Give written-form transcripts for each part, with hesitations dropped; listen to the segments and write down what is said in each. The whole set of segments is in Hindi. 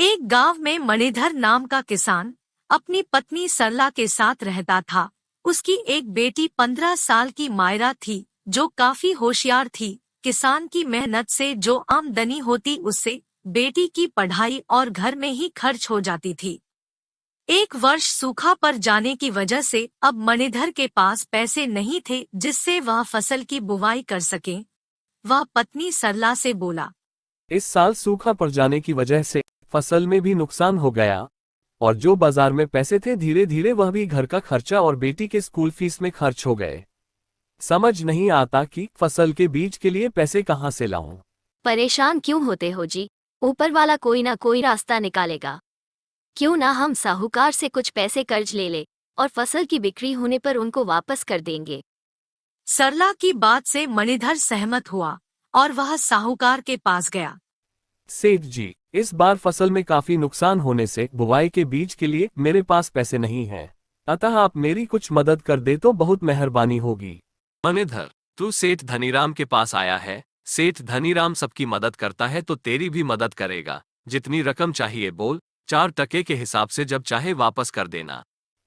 एक गांव में मणिधर नाम का किसान अपनी पत्नी सरला के साथ रहता था। उसकी एक बेटी 15 साल की मायरा थी, जो काफी होशियार थी। किसान की मेहनत से जो आमदनी होती उससे बेटी की पढ़ाई और घर में ही खर्च हो जाती थी। एक वर्ष सूखा पड़ जाने की वजह से अब मणिधर के पास पैसे नहीं थे जिससे वह फसल की बुवाई कर सके। वह पत्नी सरला से बोला, इस साल सूखा पड़ जाने की वजह से फसल में भी नुकसान हो गया और जो बाजार में पैसे थे धीरे धीरे वह भी घर का खर्चा और बेटी के स्कूल फीस में खर्च हो गए। समझ नहीं आता कि फसल के बीज के लिए पैसे कहाँ से लाऊं। परेशान क्यों होते हो जी? ऊपर वाला कोई ना कोई रास्ता निकालेगा। क्यों ना हम साहूकार से कुछ पैसे कर्ज ले ले और फसल की बिक्री होने पर उनको वापस कर देंगे। सरला की बात से मणिधर सहमत हुआ और वह साहूकार के पास गया। सेठ जी, इस बार फसल में काफी नुकसान होने से बुवाई के बीज के लिए मेरे पास पैसे नहीं हैं, अतः आप मेरी कुछ मदद कर दे तो बहुत मेहरबानी होगी। मणिधर, तू सेठ धनीराम के पास आया है। सेठ धनीराम सबकी मदद करता है तो तेरी भी मदद करेगा। जितनी रकम चाहिए बोल, 4 टके के हिसाब से जब चाहे वापस कर देना।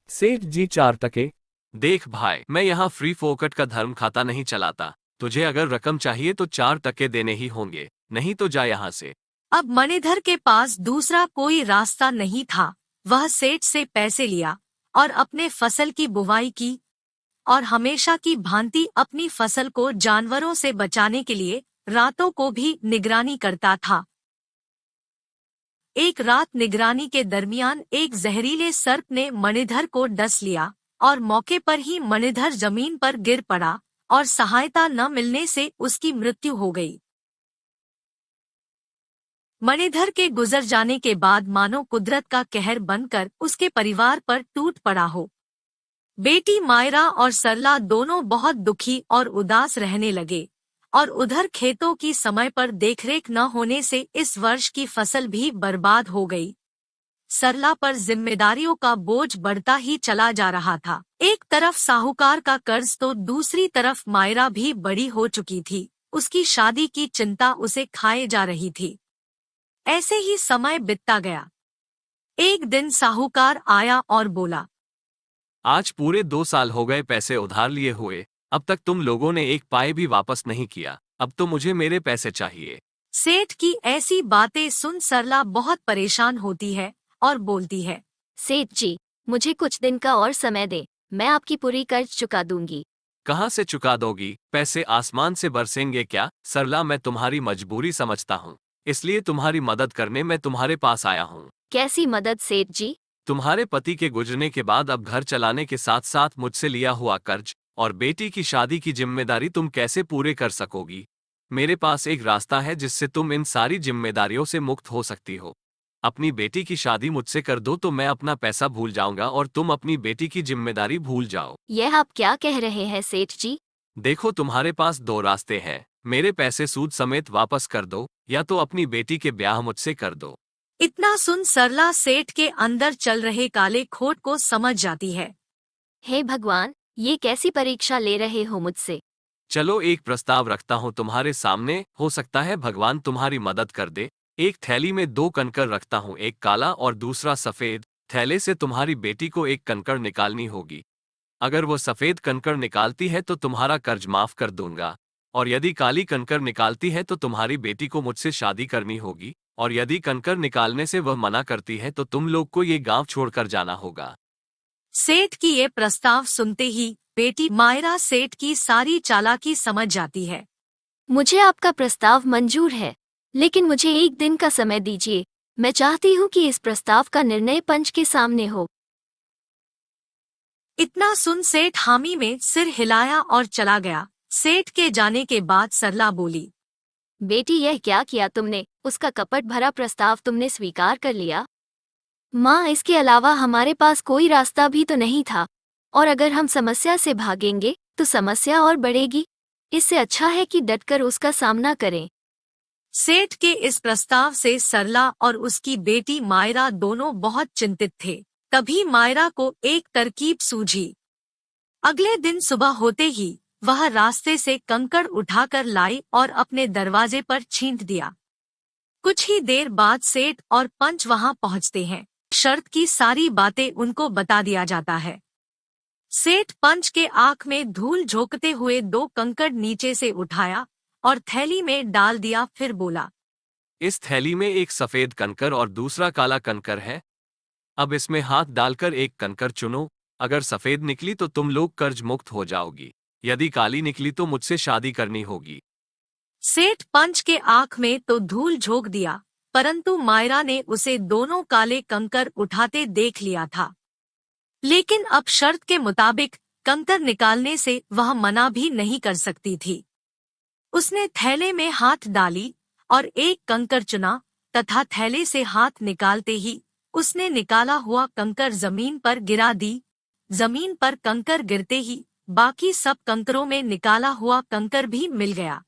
सेठ जी, 4 टके? देख भाई, मैं यहाँ फ्री फोकट का धर्म खाता नहीं चलाता। तुझे अगर रकम चाहिए तो 4 टके देने ही होंगे, नहीं तो जा यहाँ से। अब मणिधर के पास दूसरा कोई रास्ता नहीं था। वह सेठ से पैसे लिया और अपने फसल की बुवाई की और हमेशा की भांति अपनी फसल को जानवरों से बचाने के लिए रातों को भी निगरानी करता था। एक रात निगरानी के दरमियान एक जहरीले सर्प ने मणिधर को डस लिया और मौके पर ही मणिधर जमीन पर गिर पड़ा और सहायता न मिलने से उसकी मृत्यु हो गई। मणिधर के गुजर जाने के बाद मानो कुदरत का कहर बनकर उसके परिवार पर टूट पड़ा हो। बेटी मायरा और सरला दोनों बहुत दुखी और उदास रहने लगे और उधर खेतों की समय पर देखरेख न होने से इस वर्ष की फसल भी बर्बाद हो गई। सरला पर जिम्मेदारियों का बोझ बढ़ता ही चला जा रहा था। एक तरफ साहूकार का कर्ज तो दूसरी तरफ मायरा भी बड़ी हो चुकी थी। उसकी शादी की चिंता उसे खाए जा रही थी। ऐसे ही समय बीतता गया। एक दिन साहूकार आया और बोला, आज पूरे 2 साल हो गए पैसे उधार लिए हुए, अब तक तुम लोगों ने एक पाए भी वापस नहीं किया। अब तो मुझे मेरे पैसे चाहिए। सेठ की ऐसी बातें सुन सरला बहुत परेशान होती है और बोलती है, सेठ जी, मुझे कुछ दिन का और समय दे, मैं आपकी पूरी कर्ज चुका दूंगी। कहाँ से चुका दोगी? पैसे आसमान से बरसेंगे क्या? सरला, मैं तुम्हारी मजबूरी समझता हूँ, इसलिए तुम्हारी मदद करने मैं तुम्हारे पास आया हूँ। कैसी मदद सेठ जी? तुम्हारे पति के गुजरने के बाद अब घर चलाने के साथ साथ मुझसे लिया हुआ कर्ज और बेटी की शादी की जिम्मेदारी तुम कैसे पूरे कर सकोगी? मेरे पास एक रास्ता है जिससे तुम इन सारी जिम्मेदारियों से मुक्त हो सकती हो। अपनी बेटी की शादी मुझसे कर दो तो मैं अपना पैसा भूल जाऊंगा और तुम अपनी बेटी की जिम्मेदारी भूल जाओ। यह आप क्या कह रहे हैं सेठ जी? देखो, तुम्हारे पास 2 रास्ते हैं। मेरे पैसे सूद समेत वापस कर दो या तो अपनी बेटी के ब्याह मुझसे कर दो। इतना सुन सरला सेठ के अंदर चल रहे काले खोट को समझ जाती है। हे भगवान, ये कैसी परीक्षा ले रहे हो मुझसे? चलो, एक प्रस्ताव रखता हूँ तुम्हारे सामने, हो सकता है भगवान तुम्हारी मदद कर दे। एक थैली में 2 कंकड़ रखता हूँ, एक काला और दूसरा सफेद। थैले से तुम्हारी बेटी को एक कंकड़ निकालनी होगी। अगर वो सफेद कंकड़ निकालती है तो तुम्हारा कर्ज माफ कर दूंगा, और यदि काली कंकड़ निकालती है तो तुम्हारी बेटी को मुझसे शादी करनी होगी, और यदि कंकड़ निकालने से वह मना करती है तो तुम लोग को ये गांव छोड़कर जाना होगा। सेठ की ये प्रस्ताव सुनते ही बेटी मायरा सेठ की सारी चालाकी समझ जाती है। मुझे आपका प्रस्ताव मंजूर है, लेकिन मुझे एक दिन का समय दीजिए। मैं चाहती हूँ कि इस प्रस्ताव का निर्णय पंच के सामने हो। इतना सुन सेठ हामी में सिर हिलाया और चला गया। सेठ के जाने के बाद सरला बोली, बेटी, यह क्या किया तुमने? उसका कपट भरा प्रस्ताव तुमने स्वीकार कर लिया। माँ, इसके अलावा हमारे पास कोई रास्ता भी तो नहीं था, और अगर हम समस्या से भागेंगे तो समस्या और बढ़ेगी। इससे अच्छा है कि डटकर उसका सामना करें। सेठ के इस प्रस्ताव से सरला और उसकी बेटी मायरा दोनों बहुत चिंतित थे। तभी मायरा को एक तरकीब सूझी। अगले दिन सुबह होते ही वह रास्ते से कंकड़ उठाकर लाई और अपने दरवाजे पर छींट दिया। कुछ ही देर बाद सेठ और पंच वहां पहुंचते हैं। शर्त की सारी बातें उनको बता दिया जाता है। सेठ पंच के आंख में धूल झोंकते हुए 2 कंकड़ नीचे से उठाया और थैली में डाल दिया, फिर बोला, इस थैली में एक सफेद कंकर और दूसरा काला कंकर है। अब इसमें हाथ डालकर एक कंकर चुनो। अगर सफेद निकली तो तुम लोग कर्ज मुक्त हो जाओगी, यदि काली निकली तो मुझसे शादी करनी होगी। सेठ पंच के आंख में तो धूल झोंक दिया, परंतु मायरा ने उसे दोनों काले कंकर उठाते देख लिया था। लेकिन अब शर्त के मुताबिक कंकर निकालने से वह मना भी नहीं कर सकती थी। उसने थैले में हाथ डाली और एक कंकर चुना तथा थैले से हाथ निकालते ही उसने निकाला हुआ कंकर जमीन पर गिरा दी। जमीन पर कंकर गिरते ही बाकी सब कंकरों में निकाला हुआ कंकर भी मिल गया।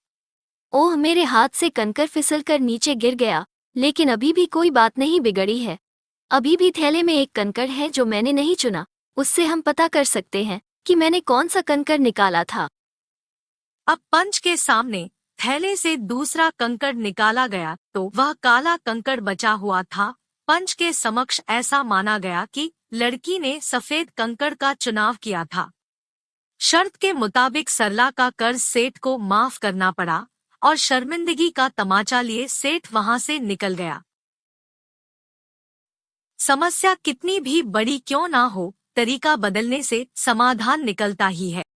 ओह, मेरे हाथ से कंकर फिसलकर नीचे गिर गया, लेकिन अभी भी कोई बात नहीं बिगड़ी है। अभी भी थैले में एक कंकर है जो मैंने नहीं चुना। उससे हम पता कर सकते हैं कि मैंने कौन सा कंकर निकाला था। अब पंच के सामने थैले से दूसरा कंकड़ निकाला गया तो वह काला कंकड़ बचा हुआ था। पंच के समक्ष ऐसा माना गया कि लड़की ने सफेद कंकड़ का चुनाव किया था। शर्त के मुताबिक सरला का कर्ज सेठ को माफ करना पड़ा और शर्मिंदगी का तमाचा लिए सेठ वहां से निकल गया। समस्या कितनी भी बड़ी क्यों ना हो, तरीका बदलने से समाधान निकलता ही है।